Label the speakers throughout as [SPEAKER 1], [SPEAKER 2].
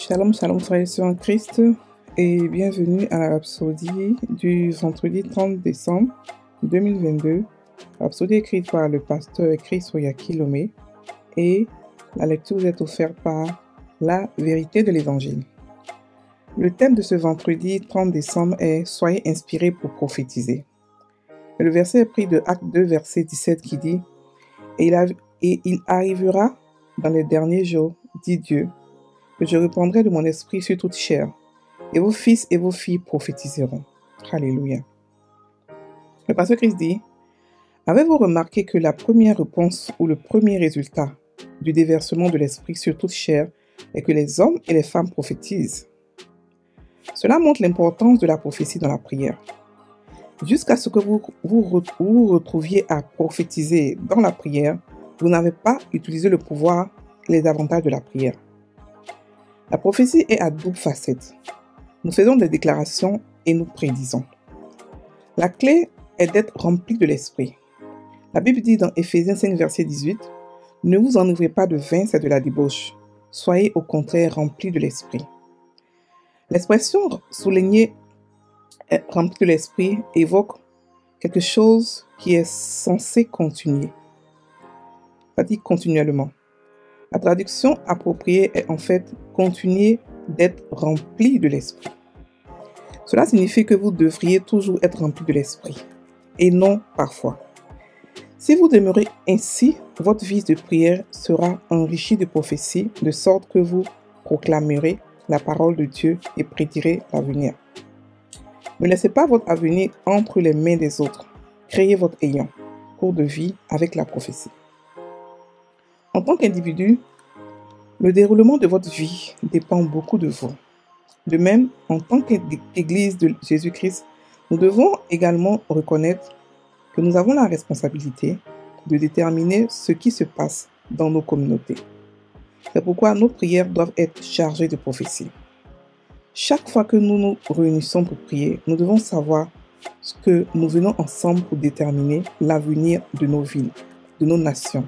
[SPEAKER 1] Shalom, shalom frères et sœurs en Christ et bienvenue à la Rhapsodie du vendredi 30 décembre 2022. Rhapsodie écrite par le pasteur Chris Oyakilome et la lecture vous est offerte par la vérité de l'évangile. Le thème de ce vendredi 30 décembre est « Soyez inspirés pour prophétiser ». Le verset est pris de Acte 2, verset 17 qui dit « Et il arrivera dans les derniers jours, dit Dieu, que je répandrai de mon esprit sur toute chair, et vos fils et vos filles prophétiseront. » Alléluia. Le pasteur Christ dit, avez-vous remarqué que la première réponse ou le premier résultat du déversement de l'esprit sur toute chair est que les hommes et les femmes prophétisent? Cela montre l'importance de la prophétie dans la prière. Jusqu'à ce que vous retrouviez à prophétiser dans la prière, vous n'avez pas utilisé le pouvoir et les avantages de la prière. La prophétie est à double facette. Nous faisons des déclarations et nous prédisons. La clé est d'être rempli de l'esprit. La Bible dit dans Éphésiens 5, verset 18, « Ne vous enivrez pas de vin, c'est de la débauche. Soyez au contraire remplis de l'esprit. » L'expression soulignée « rempli de l'esprit » évoque quelque chose qui est censé continuer. Ça dit continuellement. La traduction appropriée est en fait « continuer d'être rempli de l'esprit ». Cela signifie que vous devriez toujours être rempli de l'esprit, et non parfois. Si vous demeurez ainsi, votre vie de prière sera enrichie de prophéties, de sorte que vous proclamerez la parole de Dieu et prédirez l'avenir. Ne laissez pas votre avenir entre les mains des autres. Créez votre ayant, cours de vie avec la prophétie. En tant qu'individu, le déroulement de votre vie dépend beaucoup de vous. De même, en tant qu'Église de Jésus-Christ, nous devons également reconnaître que nous avons la responsabilité de déterminer ce qui se passe dans nos communautés. C'est pourquoi nos prières doivent être chargées de prophéties. Chaque fois que nous nous réunissons pour prier, nous devons savoir que nous venons ensemble pour déterminer l'avenir de nos villes, de nos nations,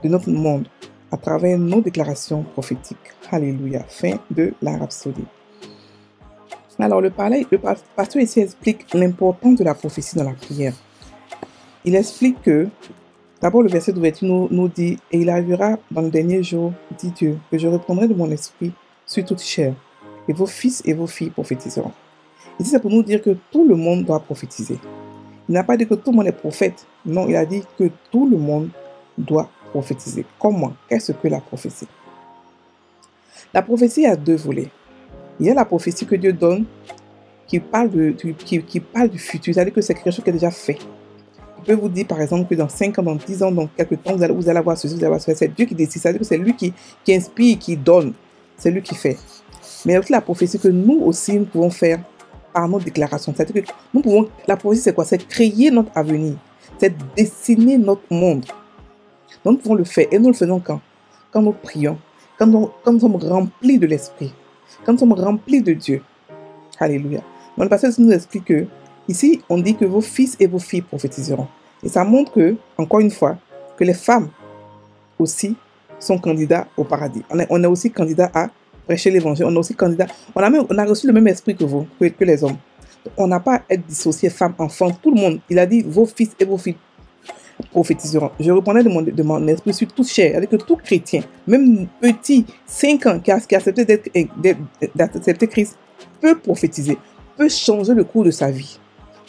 [SPEAKER 1] de notre monde, à travers nos déclarations prophétiques. Alléluia. Fin de la Rhapsodie. Alors, le pasteur ici explique l'importance de la prophétie dans la prière. Il explique que, d'abord le verset d'ouverture nous dit « Et il arrivera dans le dernier jour, dit Dieu, que je répandrai de mon esprit sur toute chair, et vos fils et vos filles prophétiseront. » Ici, c'est pour nous dire que tout le monde doit prophétiser. Il n'a pas dit que tout le monde est prophète. Non, il a dit que tout le monde doit prophétiser. Comment? Qu'est-ce que la prophétie? La prophétie a deux volets. Il y a la prophétie que Dieu donne qui parle du futur, c'est-à-dire que c'est quelque chose qui est déjà fait. Il peut vous dire par exemple que dans 5 ans, dans 10 ans, dans quelques temps, vous allez avoir ceci, vous allez avoir ceci. C'est Dieu qui décide, c'est-à-dire que c'est lui qui inspire, qui donne. C'est lui qui fait. Mais il y a aussi la prophétie que nous aussi nous pouvons faire par nos déclarations. C'est-à-dire que la prophétie c'est quoi? C'est créer notre avenir. C'est dessiner notre monde. Donc, nous pouvons le faire. Et nous le faisons quand? Quand nous prions. Quand nous sommes remplis de l'esprit. Quand nous sommes remplis de Dieu. Alléluia. Donc, le pasteur nous explique que, ici, on dit que vos fils et vos filles prophétiseront. Et ça montre que, encore une fois, que les femmes aussi sont candidats au paradis. On est aussi candidats à prêcher l'évangile. On est aussi candidats. On a reçu le même esprit que vous, que les hommes. Donc, on n'a pas à être dissocié, femmes, enfants, tout le monde. Il a dit vos fils et vos filles prophétiseront. Je reprendrai de mon esprit sur toute chair. C'est-à-dire que tout chrétien, même petit, 5 ans, qui a accepté d'accepter Christ, peut prophétiser, peut changer le cours de sa vie,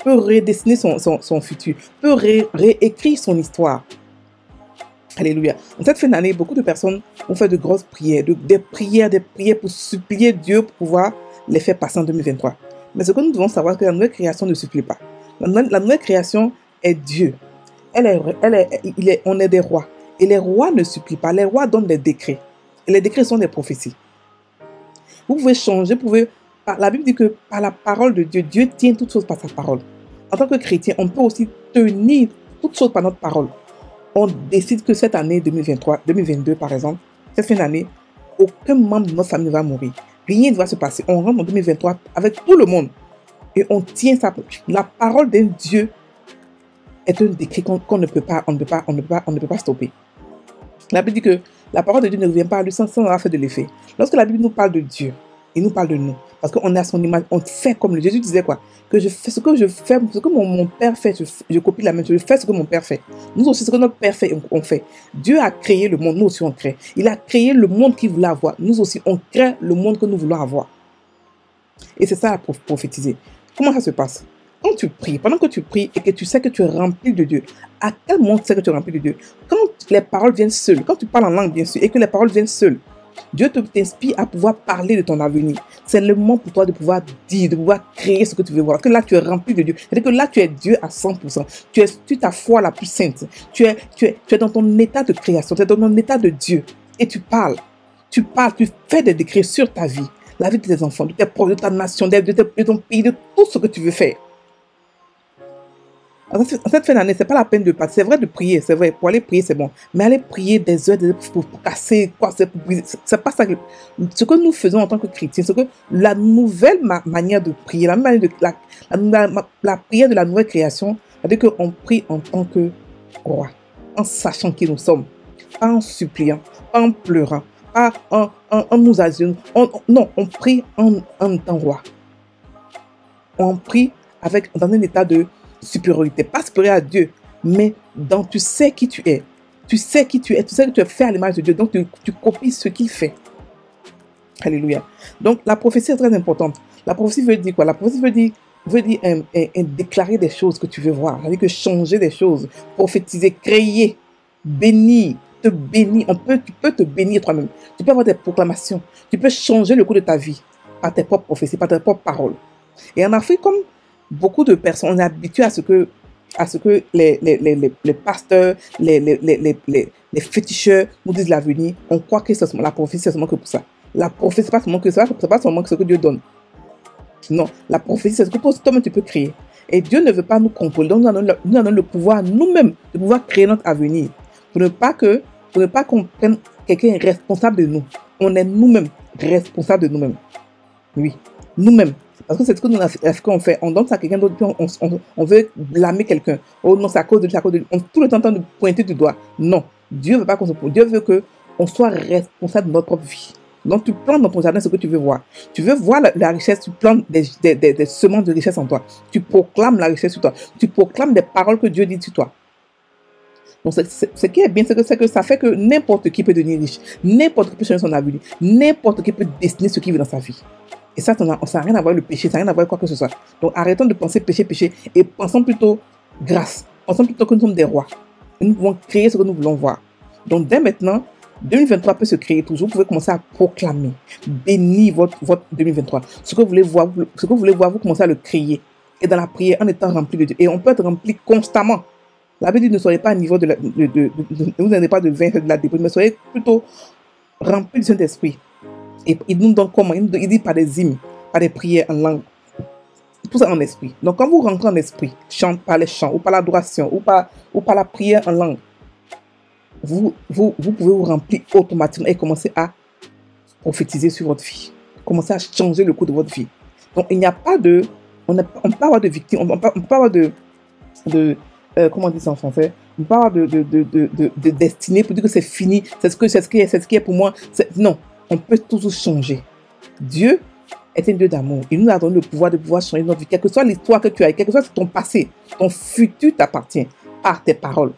[SPEAKER 1] peut redessiner son futur, peut réécrire son histoire. Alléluia. En cette fin d'année, beaucoup de personnes ont fait de grosses prières, des prières pour supplier Dieu pour pouvoir les faire passer en 2023. Mais ce que nous devons savoir, c'est que la nouvelle création ne supplie pas. La nouvelle création est Dieu. On est des rois. Et les rois ne supplient pas. Les rois donnent des décrets. Et les décrets sont des prophéties. Vous pouvez changer, la Bible dit que par la parole de Dieu, Dieu tient toutes choses par sa parole. En tant que chrétien, on peut aussi tenir toutes choses par notre parole. On décide que cette année 2022 par exemple, cette fin d'année, aucun membre de notre famille ne va mourir. Rien ne va se passer. On rentre en 2023 avec tout le monde. Et on tient ça. La parole d'un Dieu est un décret qu'on ne peut pas stopper. La Bible dit que la parole de Dieu ne revient pas à lui sans avoir fait de l'effet. Lorsque la Bible nous parle de Dieu, Il nous parle de nous. Parce qu'on est à son image. On fait comme le Jésus disait quoi? Que je fais ce que je fais, ce que mon Père fait, je copie la même chose. Je fais ce que mon Père fait. Nous aussi, ce que notre Père fait, on fait. Dieu a créé le monde, nous aussi on crée. Il a créé le monde qu'il voulait avoir. Nous aussi, on crée le monde que nous voulons avoir. Et c'est ça à prophétiser. Comment ça se passe? Quand tu pries, pendant que tu pries et que tu sais que tu es rempli de Dieu, à quel moment tu sais que tu es rempli de Dieu? Quand les paroles viennent seules, quand tu parles en langue bien sûr, et que les paroles viennent seules, Dieu t'inspire à pouvoir parler de ton avenir. C'est le moment pour toi de pouvoir dire, de pouvoir créer ce que tu veux voir. Parce que là, tu es rempli de Dieu. C'est-à-dire que là, tu es Dieu à 100%. Tu es ta foi la plus sainte. Tu es dans ton état de création. Tu es dans ton état de Dieu. Et tu parles. Tu fais des décrets sur ta vie, la vie de tes enfants, de tes proches, de ta nation, de ton pays, de tout ce que tu veux faire. En cette fin d'année, c'est pas la peine de passer. C'est vrai de prier, c'est vrai. Pour aller prier, c'est bon. Mais aller prier des heures pour casser, quoi, c'est pas ça. Ce que nous faisons en tant que chrétiens, c'est que la nouvelle manière de prier, la prière de la nouvelle création, c'est-à-dire qu'on prie en tant que roi, en sachant qui nous sommes, pas en suppliant, pas en pleurant, pas en nous assurant. Non, on prie en tant roi. On prie dans un état de supériorité, pas supérieur à Dieu, mais tu sais qui tu es. Tu sais qui tu es, tu sais que tu es fait à l'image de Dieu, donc tu copies ce qu'il fait. Alléluia. Donc la prophétie est très importante. La prophétie veut dire quoi? La prophétie veut dire déclarer des choses que tu veux voir, c'est-à-dire que changer des choses, prophétiser, créer, bénir, te bénir. Tu peux te bénir toi-même. Tu peux avoir des proclamations. Tu peux changer le cours de ta vie par tes propres prophéties, par tes propres paroles. Et en Afrique, comme beaucoup de personnes, on est habitué à ce que les pasteurs, les féticheurs nous disent l'avenir. On croit que la prophétie, c'est seulement que pour ça. La prophétie, c'est pas seulement que ça, c'est pas seulement ce que Dieu donne. Non, la prophétie, c'est ce que toi-même tu peux créer. Et Dieu ne veut pas nous contrôler. Donc, nous avons le pouvoir nous-mêmes de pouvoir créer notre avenir. Pour ne pas qu'on prenne quelqu'un responsable de nous. On est nous-mêmes responsables de nous-mêmes. Oui, nous-mêmes. Parce que c'est ce que nous, Africains, on fait. On donne ça à quelqu'un d'autre, puis on veut blâmer quelqu'un. Oh non, c'est à cause de lui, c'est à cause de lui. On tout le temps en train de pointer du doigt. Non, Dieu ne veut pas qu'on se pointe. Dieu veut qu'on soit responsable de notre propre vie. Donc tu plantes dans ton jardin ce que tu veux voir. Tu veux voir la richesse, tu plantes des semences de richesse en toi. Tu proclames la richesse sur toi. Tu proclames des paroles que Dieu dit sur toi. Donc ce qui est bien, c'est que ça fait que n'importe qui peut devenir riche. N'importe qui peut changer son avenir. N'importe qui peut dessiner ce qu'il veut dans sa vie. Et ça n'a rien à voir avec le péché, ça n'a rien à voir avec quoi que ce soit. Donc arrêtons de penser péché, et pensons plutôt grâce. Pensons plutôt que nous sommes des rois. Et nous pouvons créer ce que nous voulons voir. Donc dès maintenant, 2023 peut se créer toujours. Vous pouvez commencer à proclamer, bénir votre 2023. Ce que vous voulez voir, vous commencez à le créer. Et dans la prière, en étant rempli de Dieu. Et on peut être rempli constamment. La Bible dit ne soyez pas à niveau ne vous n'avez pas de vin, de la déprime, mais soyez plutôt rempli du Saint-Esprit. Et il nous donne comment? Il dit par des hymnes, par des prières en langue. Tout ça en esprit. Donc quand vous rentrez en esprit, par les chants, ou par l'adoration, ou par la prière en langue, vous pouvez vous remplir automatiquement et commencer à prophétiser sur votre vie. Commencer à changer le cours de votre vie. Donc il n'y a pas de... On peut pas avoir de victime, on peut pas avoir comment on dit ça en français? On peut pas avoir de destinée pour dire que c'est fini, c'est ce qui est pour moi. Non. On peut toujours changer. Dieu est un Dieu d'amour. Il nous a donné le pouvoir de pouvoir changer notre vie. Quelle que soit l'histoire que tu as, quel que soit ton passé, ton futur t'appartient par tes paroles.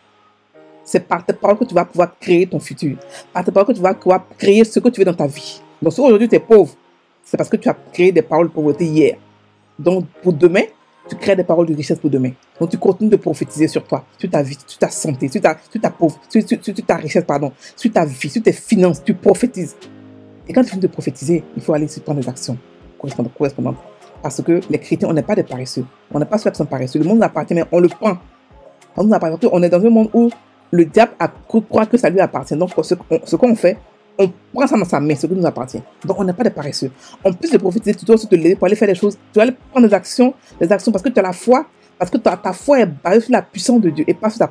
[SPEAKER 1] C'est par tes paroles que tu vas pouvoir créer ton futur. Par tes paroles que tu vas pouvoir créer ce que tu veux dans ta vie. Donc si aujourd'hui tu es pauvre, c'est parce que tu as créé des paroles de pauvreté hier. Donc pour demain, tu crées des paroles de richesse pour demain. Donc tu continues de prophétiser sur toi, sur ta vie, sur ta santé, sur ta richesse, sur ta vie, sur tes finances. Tu prophétises. Et quand tu finis de prophétiser, il faut aller sur prendre des actions correspondantes. Parce que les chrétiens, on n'est pas des paresseux. On n'est pas ceux qui sont paresseux. Le monde nous appartient, mais on le prend. On est dans un monde où le diable croit que ça lui appartient. Donc, ce qu'on fait, on prend ça dans sa main, ce qui nous appartient. Donc, on n'est pas des paresseux. En plus de prophétiser, tu dois aussi te lever pour aller faire des choses. Tu dois aller prendre des actions parce que tu as la foi, parce que ta foi est basée sur la puissance de Dieu et pas sur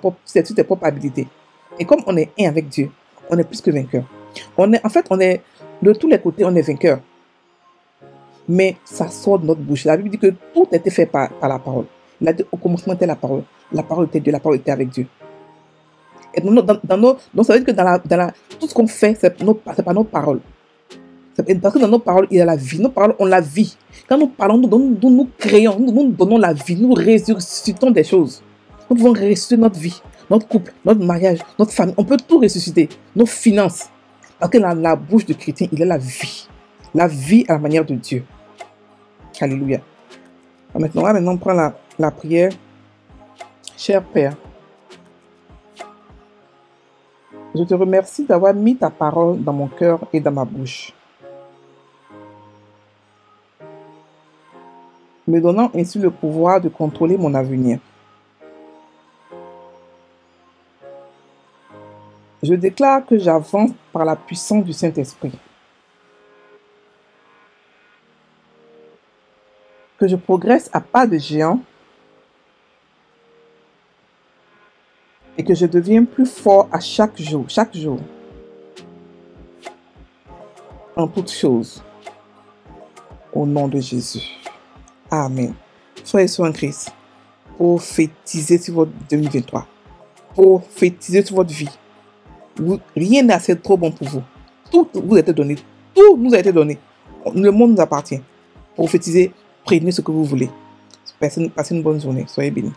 [SPEAKER 1] tes propres habilités. Et comme on est un avec Dieu, on est plus que vainqueur. On est de tous les côtés, on est vainqueur. Mais ça sort de notre bouche. La Bible dit que tout a été fait par la parole. Il a dit au commencement était la parole. La parole était Dieu, la parole était avec Dieu. Et donc ça veut dire que dans tout ce qu'on fait, c'est pas nos paroles. Parce que dans nos paroles, il y a la vie. Nos paroles, on la vit. Quand nous parlons, nous créons, nous donnons la vie, nous ressuscitons des choses. Nous pouvons ressusciter notre vie, notre couple, notre mariage, notre famille. On peut tout ressusciter. Nos finances. Parce que dans la bouche de chrétien, il y a la vie. La vie à la manière de Dieu. Alléluia. Maintenant, on prend la prière. Cher Père, je te remercie d'avoir mis ta parole dans mon cœur et dans ma bouche, me donnant ainsi le pouvoir de contrôler mon avenir. Je déclare que j'avance par la puissance du Saint-Esprit, que je progresse à pas de géant et que je deviens plus fort à chaque jour, en toutes choses, au nom de Jésus. Amen. Soyez sur un Christ, prophétisez sur votre 2023, prophétisez sur votre vie. Rien n'est assez trop bon pour vous. Tout vous a été donné, tout nous a été donné. Le monde nous appartient. Prophétisez, prévenez ce que vous voulez. Passez une bonne journée. Soyez bénis.